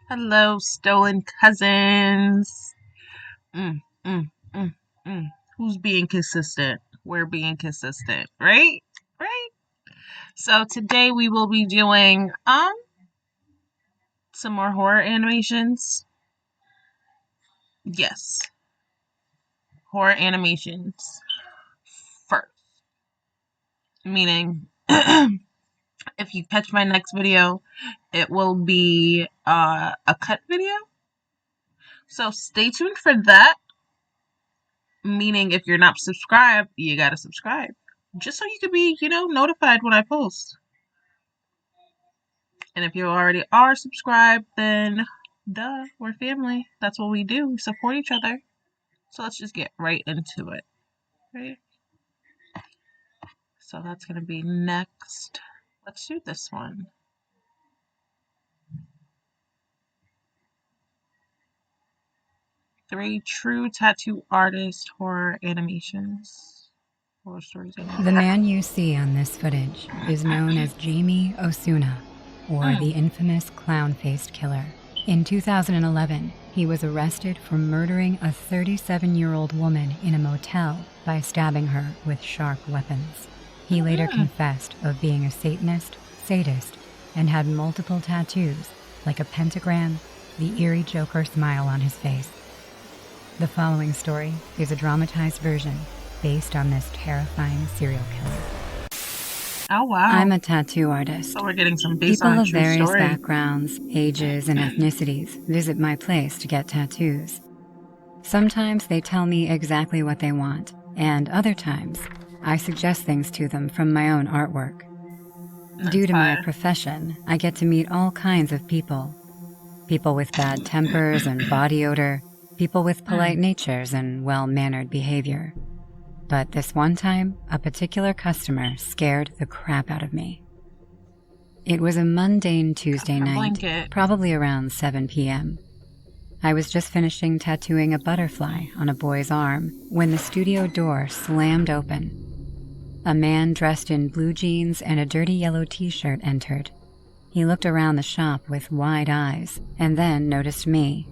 Hello, stolen cousins. Mm, mm, mm, mm. Who's being consistent? We're being consistent, right? Right? So today we will be doing some more horror animations. Yes, horror animations first. Meaning if you catch my next video, it will be a cut video. So stay tuned for that. Meaning, if you're not subscribed, you gotta subscribe. Just so you can be, notified when I post. And if you already are subscribed, then duh, we're family. That's what we do. We support each other. So let's just get right into it. Right? So that's gonna be next. Let's do this one. Three true tattoo artist horror animations. Horror stories. The man you see on this footage is known as Jamie Osuna, or the infamous clown-faced killer. In 2011, he was arrested for murdering a 37-year-old woman in a motel by stabbing her with sharp weapons. He later confessed of being a Satanist, sadist, and had multiple tattoos, like a pentagram, the eerie Joker smile on his face. The following story is a dramatized version based on this terrifying serial killer. Oh, wow. I'm a tattoo artist. So we're getting some based People on a of true various story. backgrounds, ages, and ethnicities visit my place to get tattoos. Sometimes they tell me exactly what they want, and other times I suggest things to them from my own artwork. Due to my profession, I get to meet all kinds of people. People with bad tempers and body odor, people with polite natures and well-mannered behavior. But this one time, a particular customer scared the crap out of me. It was a mundane Tuesday night, probably around 7 p.m. I was just finishing tattooing a butterfly on a boy's arm when the studio door slammed open. A man dressed in blue jeans and a dirty yellow t-shirt entered. He looked around the shop with wide eyes and then noticed me.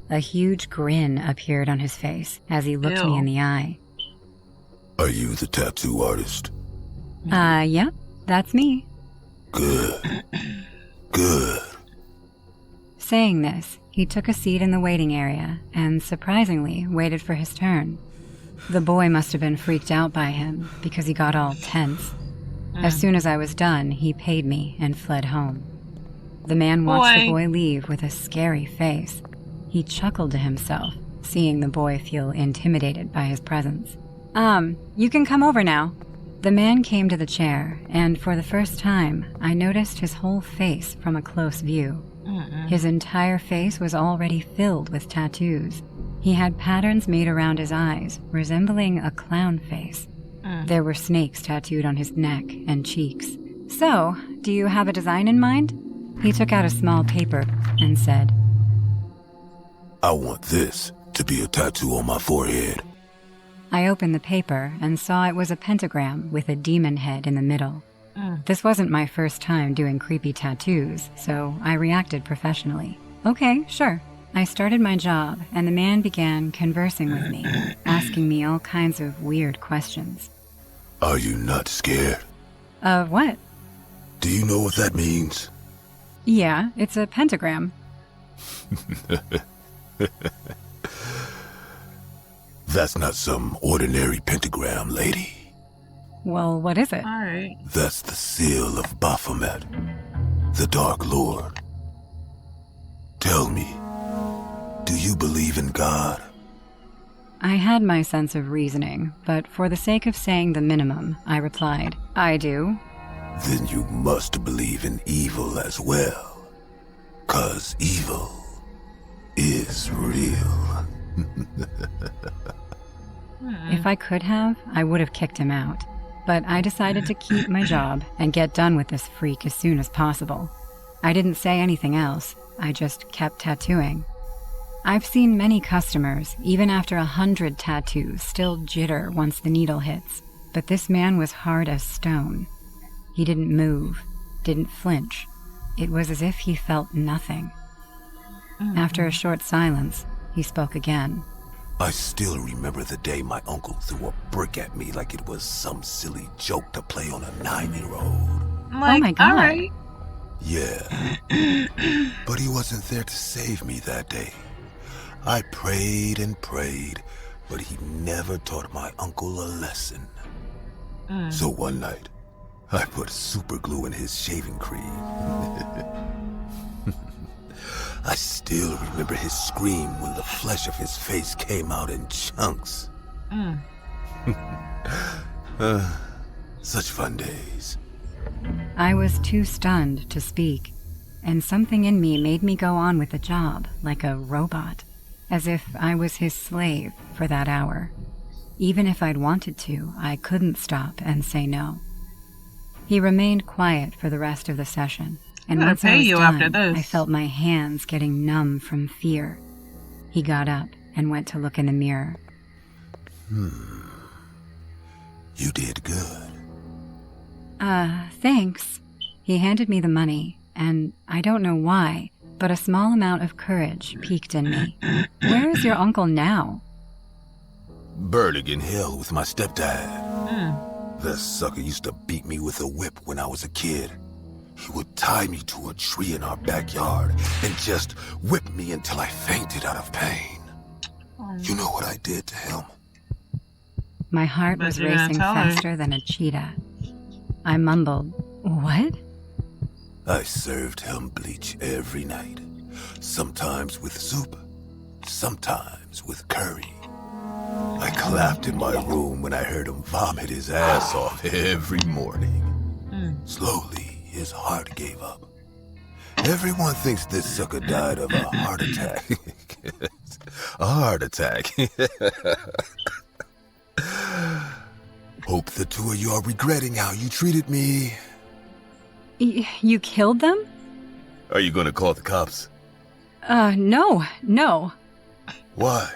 A huge grin appeared on his face as he looked me in the eye. Are you the tattoo artist? Yep, that's me. Good. Good. Saying this, he took a seat in the waiting area and surprisingly waited for his turn. The boy must have been freaked out by him because he got all tense. As soon as I was done, he paid me and fled home. The man watched the boy leave with a scary face. He chuckled to himself, seeing the boy feel intimidated by his presence. You can come over now. The man came to the chair, and for the first time, I noticed his whole face from a close view. His entire face was already filled with tattoos. He had patterns made around his eyes, resembling a clown face. There were snakes tattooed on his neck and cheeks. So, do you have a design in mind? He took out a small paper and said, I want this to be a tattoo on my forehead. I opened the paper and saw it was a pentagram with a demon head in the middle. This wasn't my first time doing creepy tattoos, so I reacted professionally. Okay, sure. I started my job, and the man began conversing with me, asking me all kinds of weird questions. Are you not scared? Of what? Do you know what that means? Yeah, it's a pentagram. That's not some ordinary pentagram, lady. Well, what is it? All right. That's the seal of Baphomet, the Dark Lord. Tell me, do you believe in God? I had my sense of reasoning, but for the sake of saying the minimum, I replied, I do. Then you must believe in evil as well, 'cause evil is real. If I could have, I would have kicked him out. But I decided to keep my job and get done with this freak as soon as possible. I didn't say anything else. I just kept tattooing. I've seen many customers, even after 100 tattoos, still jitter once the needle hits. But this man was hard as stone. He didn't move, didn't flinch. It was as if he felt nothing. After a short silence, he spoke again. I still remember the day my uncle threw a brick at me like it was some silly joke to play on a 9-year-old. Like, oh my God. All right. Yeah. But he wasn't there to save me that day. I prayed and prayed, but he never taught my uncle a lesson. So one night, I put super glue in his shaving cream. I still remember his scream when the flesh of his face came out in chunks. Such fun days. I was too stunned to speak, and something in me made me go on with the job like a robot, as if I was his slave for that hour. Even if I'd wanted to, I couldn't stop and say no. He remained quiet for the rest of the session, and once I was done, I felt my hands getting numb from fear. He got up and went to look in the mirror. You did good. Thanks. He handed me the money, and I don't know why, but a small amount of courage piqued in me. Where is your uncle now? Burning in hell with my stepdad. That sucker used to beat me with a whip when I was a kid. He would tie me to a tree in our backyard and just whip me until I fainted out of pain. You know what I did to him? My heart was racing faster than a cheetah. I mumbled, "What?" I served him bleach every night. Sometimes with soup, sometimes with curry. I clapped in my room when I heard him vomit his ass off every morning. Slowly, his heart gave up. Everyone thinks this sucker died of a heart attack. A heart attack. Hope the two of you are regretting how you treated me. You killed them? Are you gonna call the cops? No. Why?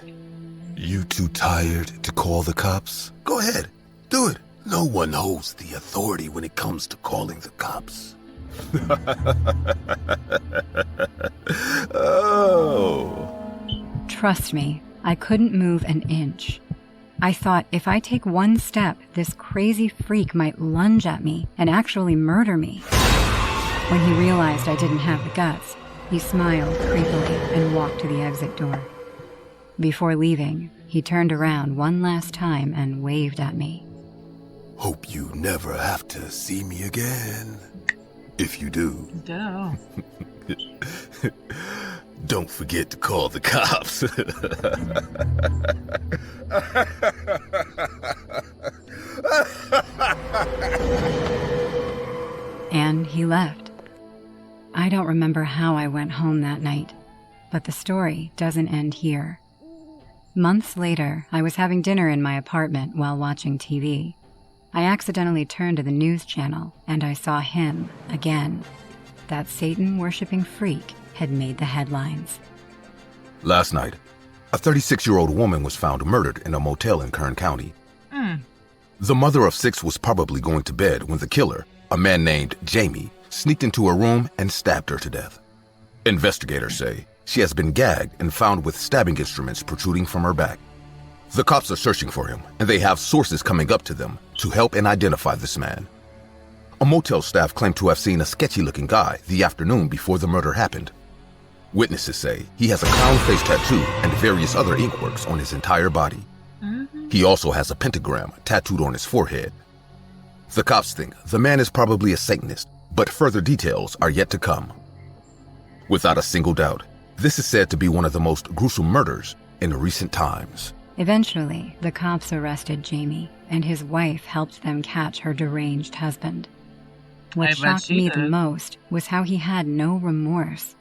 You too tired to call the cops? Go ahead, do it. No one holds the authority when it comes to calling the cops. Oh. Trust me, I couldn't move an inch. I thought if I take one step, this crazy freak might lunge at me and actually murder me. When he realized I didn't have the guts, he smiled creepily and walked to the exit door. Before leaving, he turned around one last time and waved at me. Hope you never have to see me again. If you do, don't forget to call the cops. And he left. I don't remember how I went home that night, but the story doesn't end here. Months later, I was having dinner in my apartment while watching TV. I accidentally turned to the news channel, and I saw him again. That Satan-worshipping freak had made the headlines. Last night, a 36-year-old woman was found murdered in a motel in Kern County. The mother of 6 was probably going to bed when the killer, a man named Jamie, sneaked into her room and stabbed her to death. Investigators say she has been gagged and found with stabbing instruments protruding from her back. The cops are searching for him, and they have sources coming up to them to help and identify this man. A motel staff claimed to have seen a sketchy-looking guy the afternoon before the murder happened. Witnesses say he has a clown face tattoo and various other inkworks on his entire body. He also has a pentagram tattooed on his forehead. The cops think the man is probably a Satanist, but further details are yet to come. Without a single doubt, this is said to be one of the most gruesome murders in recent times. Eventually, the cops arrested Jamie, and his wife helped them catch her deranged husband. What shocked me the most was how he had no remorse.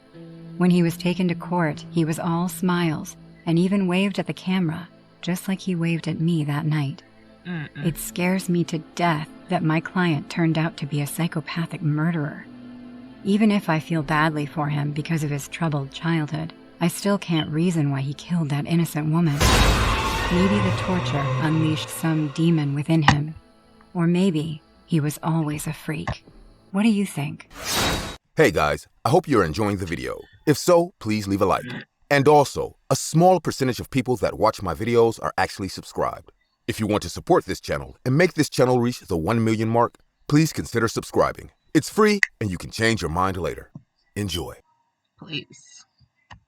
When he was taken to court, he was all smiles and even waved at the camera, just like he waved at me that night. It scares me to death that my client turned out to be a psychopathic murderer. Even if I feel badly for him because of his troubled childhood, I still can't reason why he killed that innocent woman. Maybe the torture unleashed some demon within him. Or maybe he was always a freak. What do you think? Hey guys, I hope you're enjoying the video. If so, please leave a like. And also, a small percentage of people that watch my videos are actually subscribed. If you want to support this channel and make this channel reach the 1 million mark, please consider subscribing. It's free and you can change your mind later. Enjoy. Please.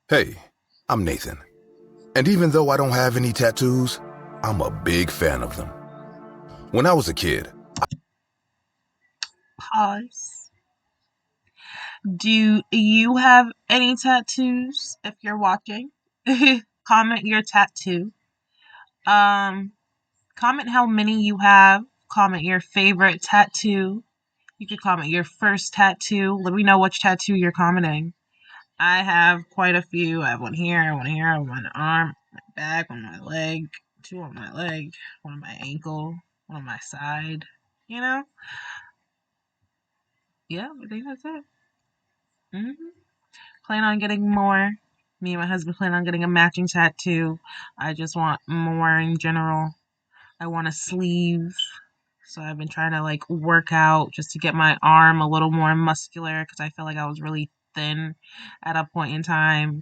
Hey, I'm Nathan. And even though I don't have any tattoos, I'm a big fan of them. When I was a kid, Pause. Do you have any tattoos? If you're watching, comment your tattoo. Comment how many you have. Comment your favorite tattoo. You could comment your first tattoo. Let me know which tattoo you're commenting. I have quite a few. I have one here, one here, one on my arm, my back, one on my leg, two on my leg, one on my ankle, one on my side. You know? Yeah, I think that's it. Plan on getting more. Me and my husband plan on getting a matching tattoo. I just want more in general. I want a sleeve. So I've been trying to like work out just to get my arm a little more muscular because I feel like I was really thin at a point in time.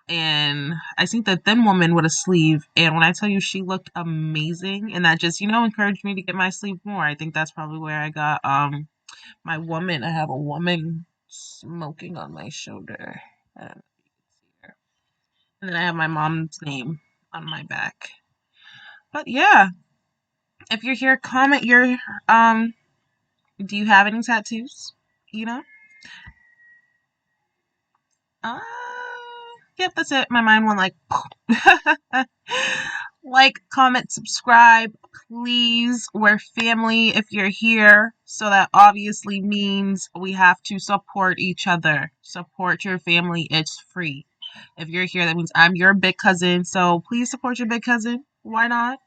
And I seen the thin woman with a sleeve, and when I tell you she looked amazing, and that just, encouraged me to get my sleeve more. I think that's probably where I got my woman. I have a woman smoking on my shoulder. I don't know if you can see her. And then I have my mom's name on my back. But yeah, if you're here, comment your do you have any tattoos? Uh, yep, that's it. My mind went like like, comment, subscribe, please. We're family if you're here. So that obviously means we have to support each other. Support your family. It's free. If you're here, that means I'm your big cousin. So please support your big cousin. Why not?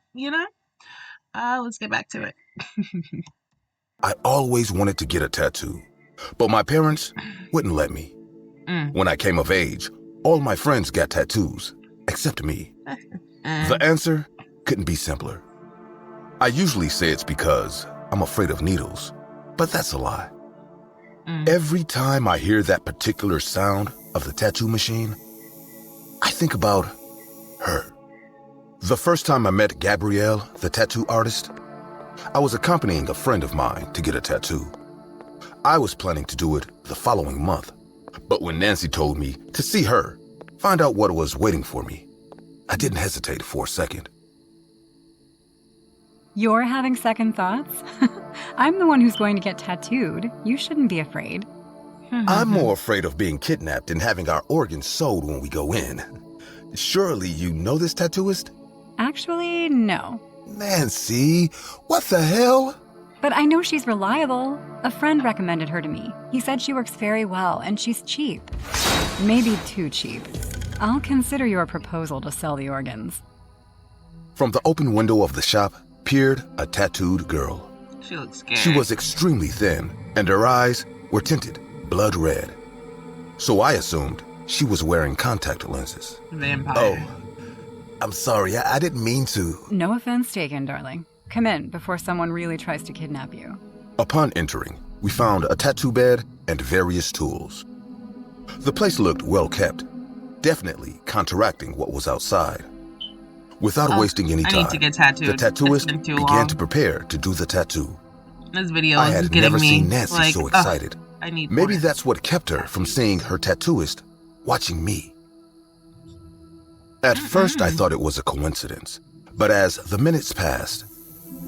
Let's get back to it. I always wanted to get a tattoo, but my parents wouldn't let me. When I came of age, all my friends got tattoos, except me. The answer couldn't be simpler. I usually say it's because I'm afraid of needles, but that's a lie. Every time I hear that particular sound of the tattoo machine, I think about her. The first time I met Gabrielle, the tattoo artist, I was accompanying a friend of mine to get a tattoo. I was planning to do it the following month, but when Nancy told me to see her, find out what was waiting for me, I didn't hesitate for a second. You're having second thoughts? I'm the one who's going to get tattooed. You shouldn't be afraid. I'm more afraid of being kidnapped and having our organs sold when we go in. Surely you know this tattooist? Actually, no. Nancy, what the hell? But I know she's reliable. A friend recommended her to me. He said she works very well and she's cheap. Maybe too cheap. I'll consider your proposal to sell the organs. From the open window of the shop peered a tattooed girl. She looks scared. She was extremely thin, and her eyes were tinted blood red. So I assumed she was wearing contact lenses. Vampire. Oh, I'm sorry, I didn't mean to. No offense taken, darling. Come in before someone really tries to kidnap you. Upon entering, we found a tattoo bed and various tools. The place looked well kept, definitely counteracting what was outside. Without wasting any I time, need to get tattooed. the tattooist It's been too began long. to prepare to do the tattoo. This video I is had getting never me seen Nancy like, so excited. I need Maybe more. that's what kept her from seeing her tattooist watching me. At first, I thought it was a coincidence, but as the minutes passed,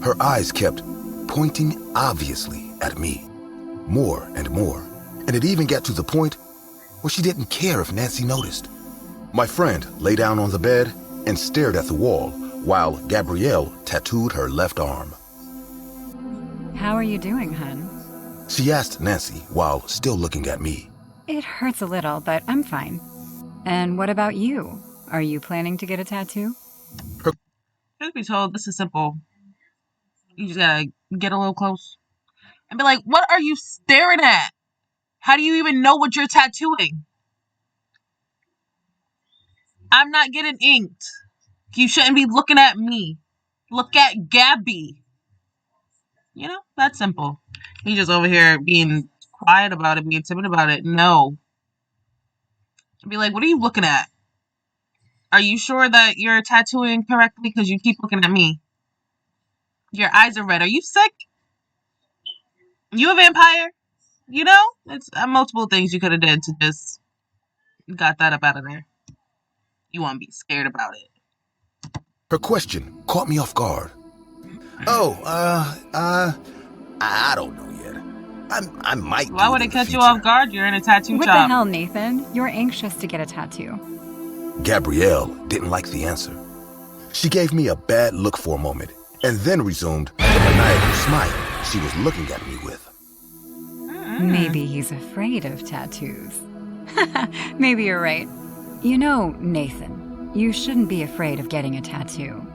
her eyes kept pointing obviously at me, more and more, and it even got to the point where she didn't care if Nancy noticed. My friend lay down on the bed and stared at the wall while Gabrielle tattooed her left arm. How are you doing, hun? She asked Nancy while still looking at me. It hurts a little, but I'm fine. And what about you? Are you planning to get a tattoo? Truth be told, this is simple. You just gotta get a little close and be like, what are you staring at? How do you even know what you're tattooing? I'm not getting inked. You shouldn't be looking at me. Look at Gabby. That's simple. He just over here being quiet about it, being timid about it. No. Be like, what are you looking at? Are you sure that you're tattooing correctly? Because you keep looking at me. Your eyes are red. Are you sick? You a vampire? You know? It's multiple things you could have did to just got that up out of there. You want to be scared about it. Her question caught me off guard. Oh, I don't know yet. I might. Why would it catch you off guard? You're in a tattoo What shop. the hell, Nathan? You're anxious to get a tattoo. Gabrielle didn't like the answer. She gave me a bad look for a moment and then resumed the maniacal smile she was looking at me with. Maybe he's afraid of tattoos. Maybe you're right. You know, Nathan, you shouldn't be afraid of getting a tattoo.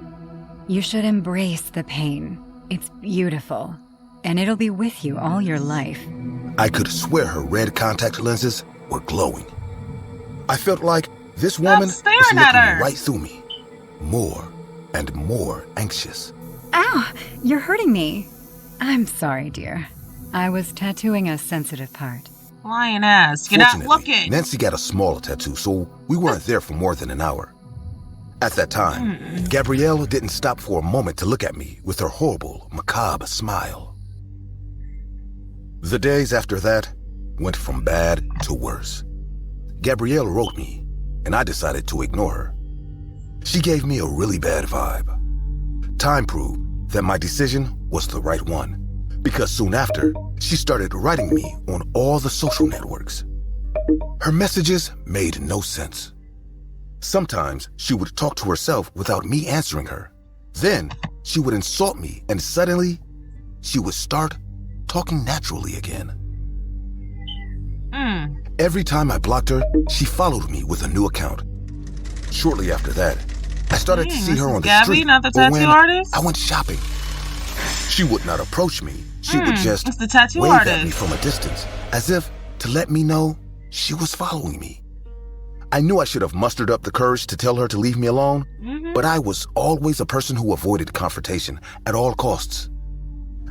You should embrace the pain. It's beautiful, and it'll be with you all your life. I could swear her red contact lenses were glowing. I felt like this woman was looking right through me, more and more anxious. Ow! You're hurting me. I'm sorry, dear. I was tattooing a sensitive part. Lying ass. You're not looking. Nancy got a smaller tattoo, so we weren't there for more than an hour. At that time, Gabrielle didn't stop for a moment to look at me with her horrible, macabre smile. The days after that went from bad to worse. Gabrielle wrote me, and I decided to ignore her. She gave me a really bad vibe. Time proved that my decision was the right one, because soon after, she started writing me on all the social networks. Her messages made no sense. Sometimes she would talk to herself without me answering her. Then she would insult me, and suddenly she would start talking naturally again. Every time I blocked her, she followed me with a new account. Shortly after that, I started to see her on the street, not the tattoo artist? I went shopping. She would not approach me. She would just the tattoo wave artist. at me from a distance, as if to let me know she was following me. I knew I should have mustered up the courage to tell her to leave me alone, but I was always a person who avoided confrontation at all costs.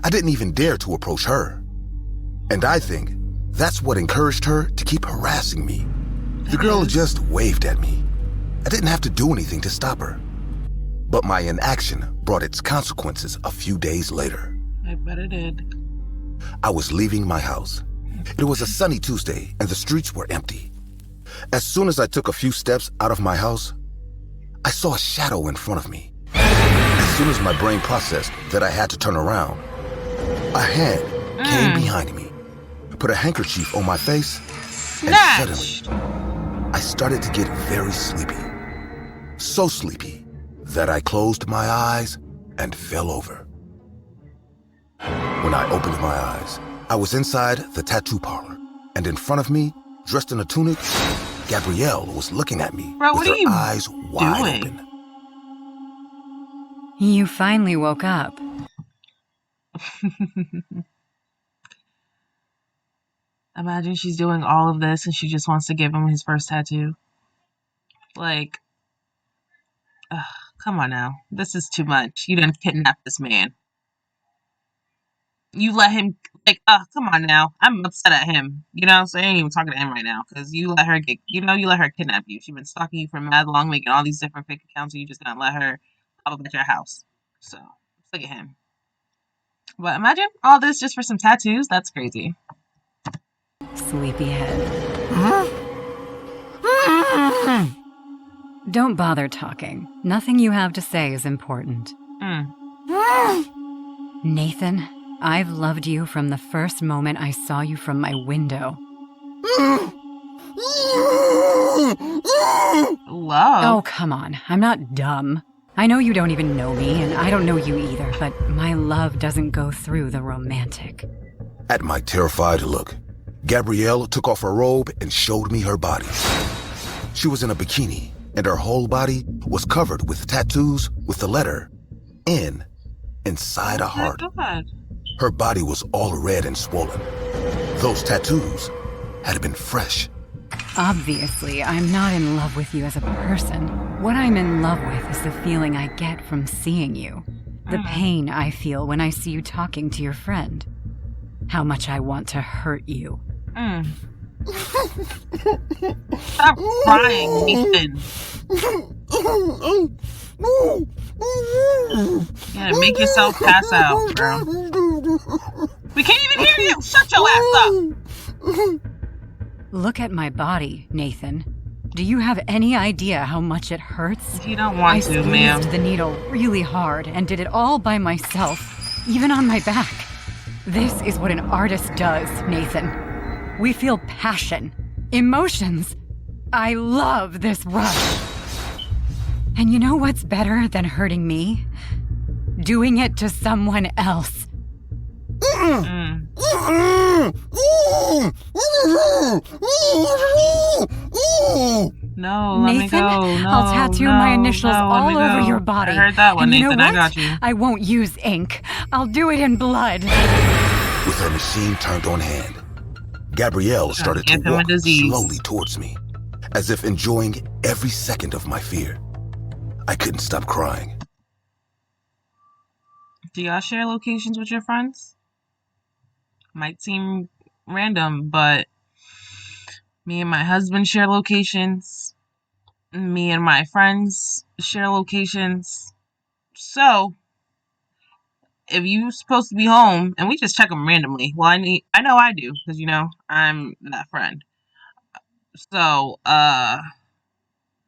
I didn't even dare to approach her. And I think that's what encouraged her to keep harassing me. The girl just waved at me. I didn't have to do anything to stop her. But my inaction brought its consequences a few days later. I bet it did. I was leaving my house. It was a sunny Tuesday, and the streets were empty. As soon as I took a few steps out of my house, I saw a shadow in front of me. As soon as my brain processed that I had to turn around, a hand came behind me, put a handkerchief on my face, and suddenly, I started to get very sleepy. So sleepy that I closed my eyes and fell over. When I opened my eyes, I was inside the tattoo parlor, and in front of me, dressed in a tunic, Gabrielle was looking at me with her eyes wide open. You finally woke up. Imagine she's doing all of this and she just wants to give him his first tattoo. Like, come on now. This is too much. You didn't kidnap this man. You let him, like, come on now. I'm upset at him. You know, so I ain't even talking to him right now. Because you let her you let her kidnap you. She's been stalking you for mad long, making all these different fake accounts, and you just gonna let her pop up at your house. So, look at him. But imagine all this just for some tattoos. That's crazy. Sleepyhead. Don't bother talking. Nothing you have to say is important. Nathan, I've loved you from the first moment I saw you from my window. Love? Oh, come on. I'm not dumb. I know you don't even know me, and I don't know you either, but my love doesn't go through the romantic. At my terrified look, Gabrielle took off her robe and showed me her body. She was in a bikini, and her whole body was covered with tattoos with the letter N inside a heart. Oh my God. Her body was all red and swollen. Those tattoos had been fresh. Obviously, I'm not in love with you as a person. What I'm in love with is the feeling I get from seeing you. The pain I feel when I see you talking to your friend. How much I want to hurt you. Stop crying, Nathan. Yeah, make yourself pass out, bro. We can't even hear you! Shut your ass up! Look at my body, Nathan. Do you have any idea how much it hurts? You don't want to, ma'am. I squeezed the needle really hard and did it all by myself, even on my back. This is what an artist does, Nathan. We feel passion, emotions. I love this rush. And you know what's better than hurting me? Doing it to someone else. No, let Nathan, me go. No, I'll tattoo my initials all over your body. I heard that one, and Nathan. You know I what? got you. I won't use ink. I'll do it in blood. With her machine turned on hand, Gabrielle started to walk slowly towards me, as if enjoying every second of my fear. I couldn't stop crying. Do y'all share locations with your friends? Might seem random, but me and my husband share locations. Me and my friends share locations. So, if you're supposed to be home, and we just check them randomly. Well, I know I do, because, you know, I'm that friend. So,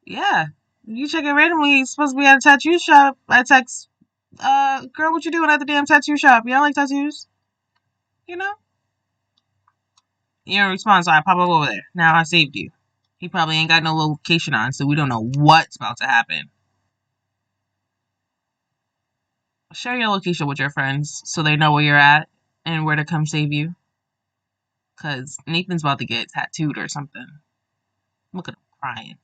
yeah. If you check it randomly, you're supposed to be at a tattoo shop. I text, girl, what you doing at the damn tattoo shop? You don't like tattoos? You know? You don't respond, so I pop up over there. Now I saved you. He probably ain't got no location on, so we don't know what's about to happen. Share your location with your friends so they know where you're at and where to come save you. Because Nathan's about to get tattooed or something. Look at him crying.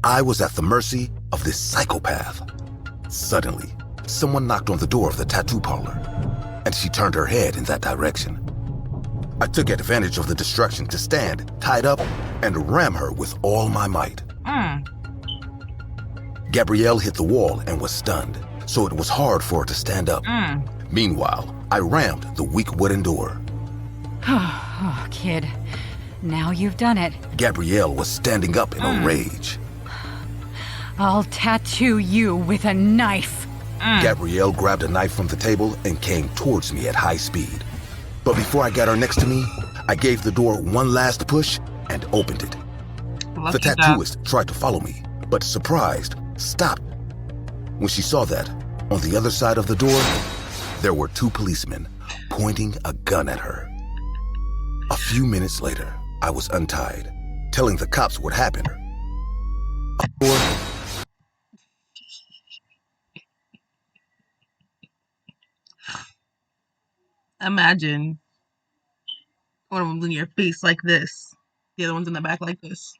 I was at the mercy of this psychopath. Suddenly, someone knocked on the door of the tattoo parlor, and she turned her head in that direction. I took advantage of the distraction to stand, tied up, and ram her with all my might. Gabrielle hit the wall and was stunned, so it was hard for her to stand up. Meanwhile, I rammed the weak wooden door. Oh, kid. Now you've done it. Gabrielle was standing up in a rage. I'll tattoo you with a knife. Gabrielle grabbed a knife from the table and came towards me at high speed. But before I got her next to me, I gave the door one last push and opened it. The tattooist tried to follow me, but surprised, stopped. When she saw that, on the other side of the door, there were two policemen pointing a gun at her. A few minutes later, I was untied, telling the cops what happened. Imagine one of them's in your face like this. The other one's in the back like this.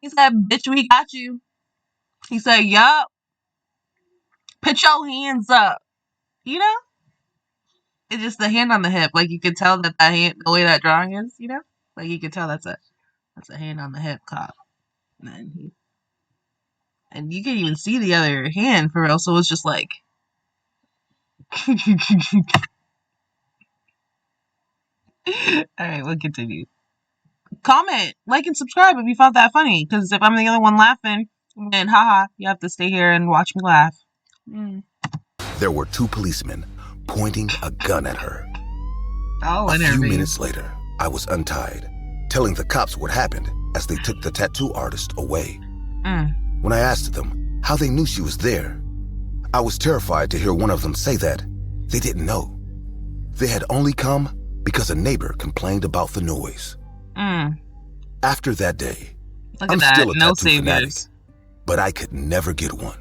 He said, bitch, we got you. He said, yup. Put your hands up. You know? It's just the hand on the hip. Like, you could tell that hand, the way that drawing is, you know? Like, you could tell that's a hand on the hip cop. And you can even see the other hand for real. So it's just like. Alright, we'll continue. Comment, like, and subscribe if you found that funny. Because if I'm the only one laughing, then haha, you have to stay here and watch me laugh. There were two policemen pointing a gun at her. A few minutes later, I was untied, telling the cops what happened as they took the tattoo artist away. When I asked them how they knew she was there, I was terrified to hear one of them say that they didn't know. They had only come because a neighbor complained about the noise. After that day, I'm still a tattoo fanatic, but I could never get one.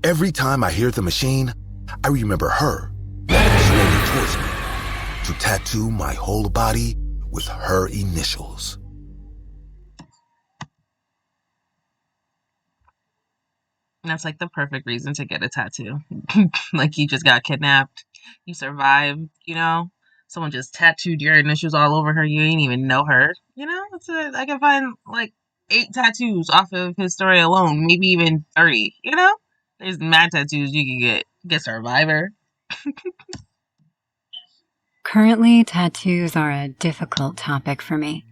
Every time I hear the machine, I remember her walking slowly towards me to tattoo my whole body with her initials. That's like the perfect reason to get a tattoo. Like, you just got kidnapped, you survived, you know? Someone just tattooed your initials all over her, you ain't even know her. You know? I can find like 8 tattoos off of his story alone, maybe even 30, you know? There's mad tattoos you can get. Get Survivor. Currently, tattoos are a difficult topic for me.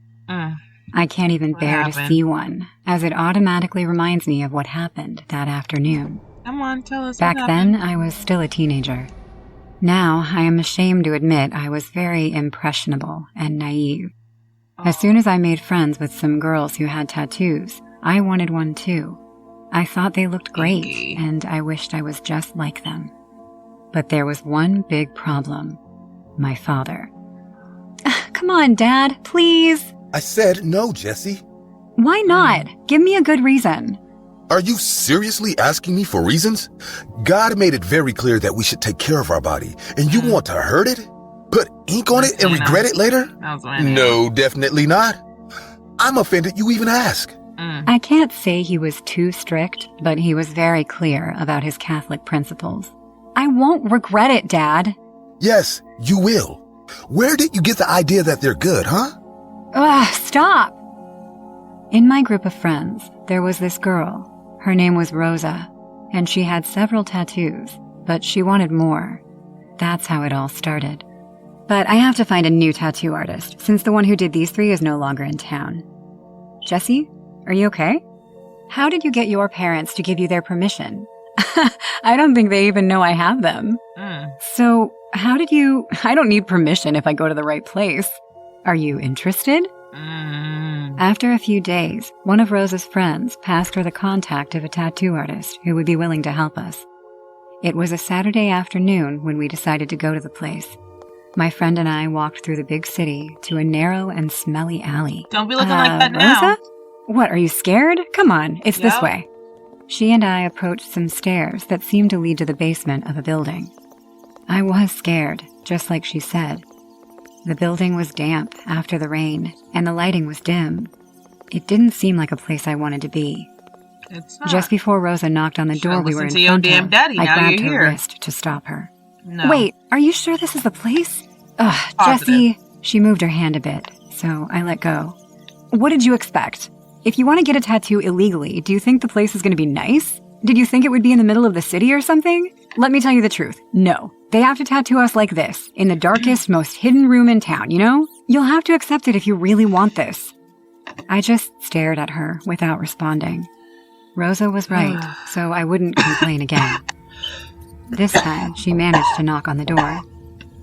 I can't even bear to see one, as it automatically reminds me of what happened that afternoon. Come on, tell us Back what then, happened. I was still a teenager. Now, I am ashamed to admit I was very impressionable and naive. As soon as I made friends with some girls who had tattoos, I wanted one too. I thought they looked great, and I wished I was just like them. But there was one big problem. My father. Come on, Dad, please. I said no, Jesse. Why not? Give me a good reason. Are you seriously asking me for reasons? God made it very clear that we should take care of our body, and you want to hurt it? Put ink on it and regret it later? No, definitely not. I'm offended you even ask. I can't say he was too strict, but he was very clear about his Catholic principles. I won't regret it, Dad. Yes, you will. Where did you get the idea that they're good, huh? Stop! In my group of friends, there was this girl. Her name was Rosa, and she had several tattoos, but she wanted more. That's how it all started. But I have to find a new tattoo artist, since the one who did these 3 is no longer in town. Jesse, are you okay? How did you get your parents to give you their permission? I don't think they even know I have them. So, how did you... I don't need permission if I go to the right place. Are you interested? After a few days, one of Rosa's friends passed her the contact of a tattoo artist who would be willing to help us. It was a Saturday afternoon when we decided to go to the place. My friend and I walked through the big city to a narrow and smelly alley. Don't be looking like that now. Rosa? What, are you scared? Come on, it's this way. She and I approached some stairs that seemed to lead to the basement of a building. I was scared, just like she said. The building was damp after the rain, and the lighting was dim. It didn't seem like a place I wanted to be. It's not. Just before Rosa knocked on the door we were in front of, I grabbed her wrist to stop her. No. Wait, are you sure this is the place? Ugh, Jessie. She moved her hand a bit, so I let go. What did you expect? If you want to get a tattoo illegally, do you think the place is going to be nice? Did you think it would be in the middle of the city or something? Let me tell you the truth. No. They have to tattoo us like this, in the darkest, most hidden room in town, you know? You'll have to accept it if you really want this. I just stared at her without responding. Rosa was right, so I wouldn't complain again. This time, she managed to knock on the door.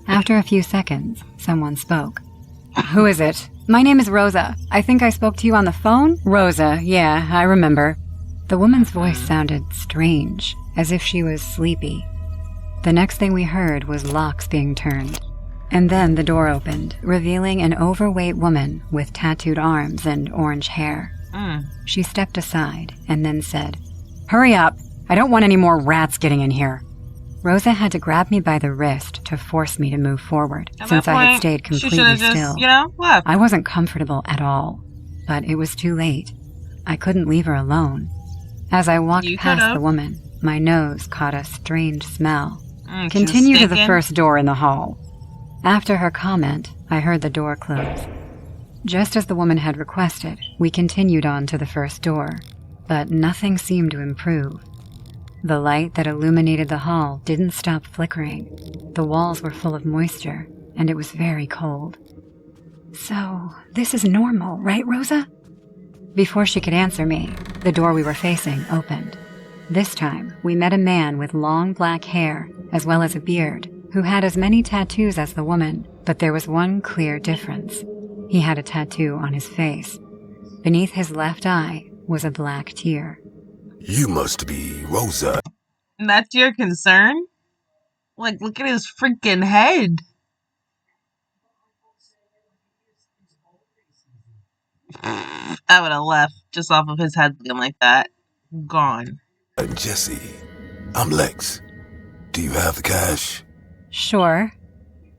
After a few seconds, someone spoke. Who is it? My name is Rosa. I think I spoke to you on the phone? Rosa, yeah, I remember. The woman's voice sounded strange, as if she was sleepy. The next thing we heard was locks being turned. And then the door opened, revealing an overweight woman with tattooed arms and orange hair. She stepped aside and then said, Hurry up! I don't want any more rats getting in here. Rosa had to grab me by the wrist to force me to move forward, since I had stayed completely still. Left. I wasn't comfortable at all, but it was too late. I couldn't leave her alone. As I walked past the woman, my nose caught a strange smell. Continue to the first door in the hall. After her comment, I heard the door close. Just as the woman had requested, we continued on to the first door, but nothing seemed to improve. The light that illuminated the hall didn't stop flickering. The walls were full of moisture, and it was very cold. So, this is normal, right, Rosa? Before she could answer me, the door we were facing opened. This time, we met a man with long black hair, as well as a beard, who had as many tattoos as the woman, but there was one clear difference. He had a tattoo on his face. Beneath his left eye was a black tear. You must be Rosa. That's your concern? Like, look at his freaking head. I would have left just off of his head looking like that. Gone. I'm Jesse. I'm Lex. Do you have the cash? Sure.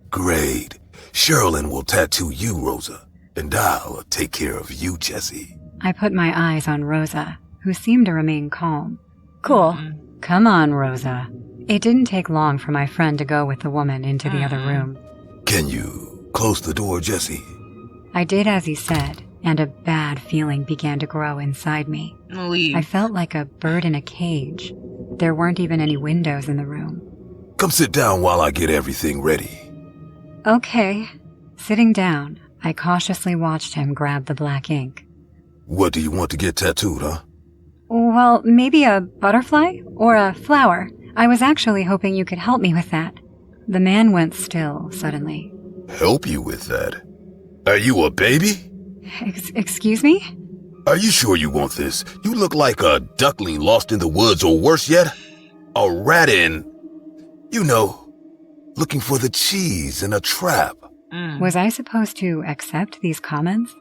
Great. Sherilyn will tattoo you, Rosa, and I'll take care of you, Jesse. I put my eyes on Rosa, who seemed to remain calm. Cool. Come on, Rosa. It didn't take long for my friend to go with the woman into the other room. Can you close the door, Jesse? I did as he said, and a bad feeling began to grow inside me. Leave. I felt like a bird in a cage. There weren't even any windows in the room. Come sit down while I get everything ready. Okay. Sitting down, I cautiously watched him grab the black ink. What do you want to get tattooed, huh? Well, maybe a butterfly or a flower. I was actually hoping you could help me with that. The man went still suddenly. Help you with that? Are you a baby? Excuse me? Are you sure you want this? You look like a duckling lost in the woods, or worse yet, a rat in, looking for the cheese in a trap. Was I supposed to accept these comments?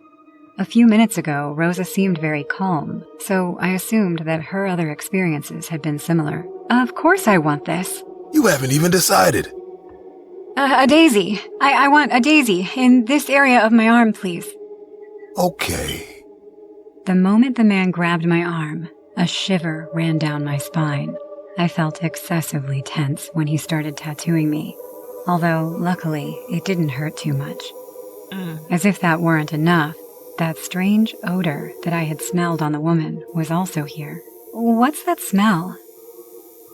A few minutes ago, Rosa seemed very calm, so I assumed that her other experiences had been similar. Of course I want this. You haven't even decided. A daisy. I want a daisy in this area of my arm, please. Okay. The moment the man grabbed my arm, a shiver ran down my spine. I felt excessively tense when he started tattooing me, although luckily it didn't hurt too much. As if that weren't enough, that strange odor that I had smelled on the woman was also here. What's that smell?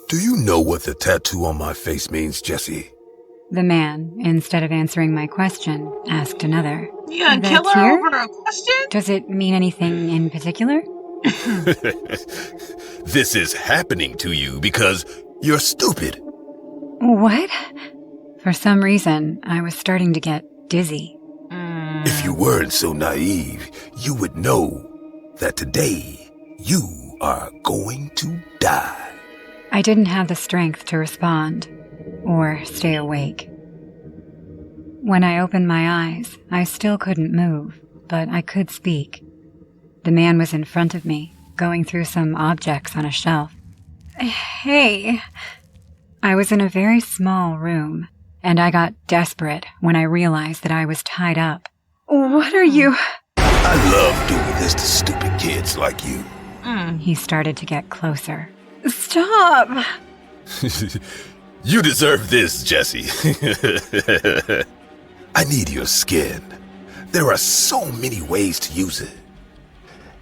Do you know what the tattoo on my face means, Jesse? The man, instead of answering my question, asked another. You gonna kill her over a question? Does it mean anything in particular? This is happening to you because you're stupid. What? For some reason, I was starting to get dizzy. If you weren't so naive, you would know that today you are going to die. I didn't have the strength to respond or stay awake. When I opened my eyes, I still couldn't move, but I could speak. The man was in front of me, going through some objects on a shelf. Hey. I was in a very small room, and I got desperate when I realized that I was tied up. What are you? I love doing this to stupid kids like you. He started to get closer. Stop! You deserve this, Jesse. I need your skin. There are so many ways to use it.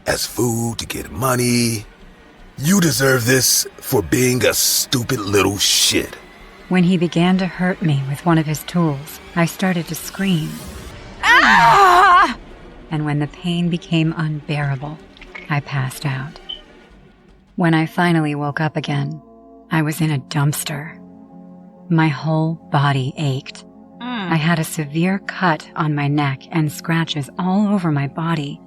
As food, to get money. You deserve this for being a stupid little shit. When he began to hurt me with one of his tools, I started to scream. Ah! And when the pain became unbearable, I passed out. When I finally woke up again, I was in a dumpster. My whole body ached. I had a severe cut on my neck and scratches all over my body,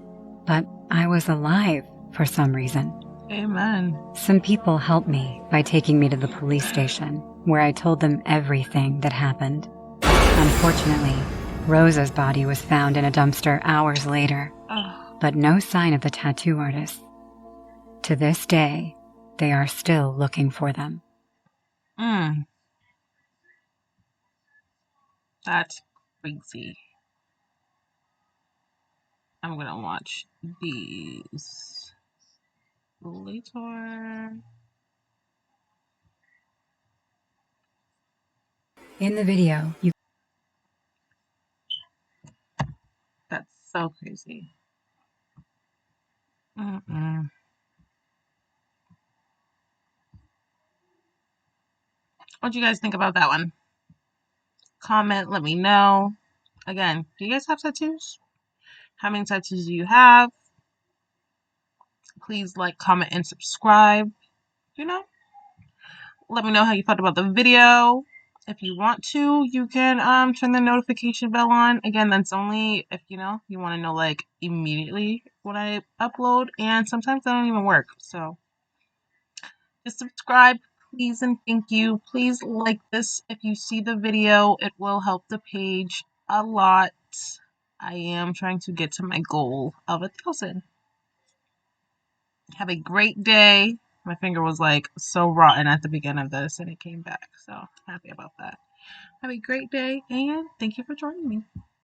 but I was alive for some reason. Amen. Some people helped me by taking me to the police station, where I told them everything that happened. Unfortunately, Rosa's body was found in a dumpster hours later, but no sign of the tattoo artist. To this day, they are still looking for them. That's crazy. I'm gonna watch these later. In the video, That's so crazy. What do you guys think about that one? Comment, let me know. Again, do you guys have tattoos? How many tattoos do you have? Please like, comment, and subscribe. Let me know how you felt about the video. If you want to, you can turn the notification bell on. Again, that's only if you want to know like immediately when I upload, and sometimes that don't even work. So just subscribe, please, and thank you. Please like this if you see the video. It will help the page a lot. I am trying to get to my goal of 1,000. Have a great day. My finger was like so rotten at the beginning of this and it came back. So happy about that. Have a great day and thank you for joining me.